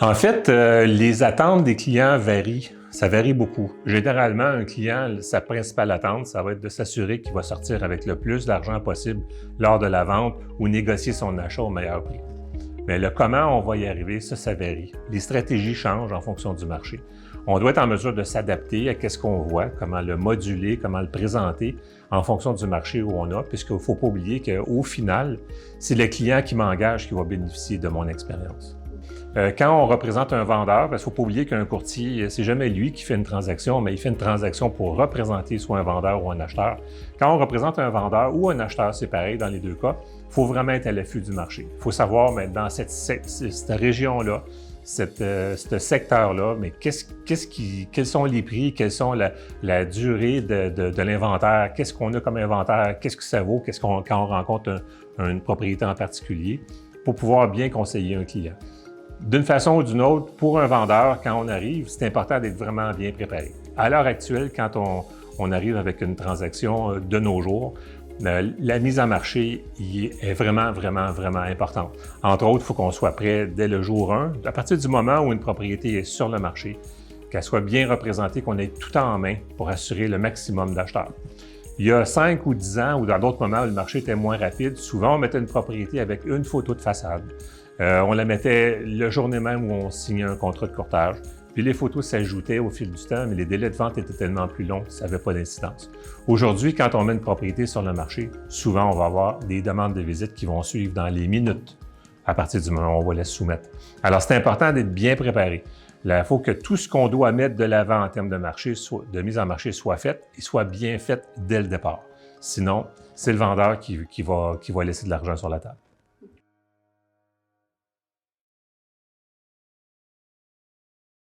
En fait, les attentes des clients varient. Ça varie beaucoup. Généralement, un client, sa principale attente, ça va être de s'assurer qu'il va sortir avec le plus d'argent possible lors de la vente ou négocier son achat au meilleur prix. Mais le comment on va y arriver, ça varie. Les stratégies changent en fonction du marché. On doit être en mesure de s'adapter à ce qu'on voit, comment le moduler, comment le présenter en fonction du marché où on a, puisqu'il ne faut pas oublier qu'au final, c'est le client qui m'engage qui va bénéficier de mon expérience. Quand on représente un vendeur, il ne faut pas oublier qu'un courtier, c'est jamais lui qui fait une transaction, mais il fait une transaction pour représenter soit un vendeur ou un acheteur. Quand on représente un vendeur ou un acheteur, c'est pareil dans les deux cas, il faut vraiment être à l'affût du marché. Il faut savoir, mais dans cette région-là, ce secteur-là, mais quels sont les prix, quelle sont la durée de l'inventaire, qu'est-ce qu'on a comme inventaire, qu'est-ce que ça vaut, quand on rencontre une propriété en particulier, pour pouvoir bien conseiller un client. D'une façon ou d'une autre, pour un vendeur, quand on arrive, c'est important d'être vraiment bien préparé. À l'heure actuelle, quand on arrive avec une transaction de nos jours, la mise en marché est vraiment, vraiment, vraiment importante. Entre autres, il faut qu'on soit prêt dès le jour 1, à partir du moment où une propriété est sur le marché, qu'elle soit bien représentée, qu'on ait tout en main pour assurer le maximum d'acheteurs. Il y a 5 ou 10 ans, ou dans d'autres moments où le marché était moins rapide, souvent on mettait une propriété avec une photo de façade. On la mettait le journée même où on signait un contrat de courtage. Puis les photos s'ajoutaient au fil du temps, mais les délais de vente étaient tellement plus longs, ça n'avait pas d'incidence. Aujourd'hui, quand on met une propriété sur le marché, souvent on va avoir des demandes de visite qui vont suivre dans les minutes à partir du moment où on va les soumettre. Alors c'est important d'être bien préparé. Il faut que tout ce qu'on doit mettre de l'avant en termes de marché, de mise en marché, soit fait et soit bien fait dès le départ. Sinon, c'est le vendeur qui va laisser de l'argent sur la table.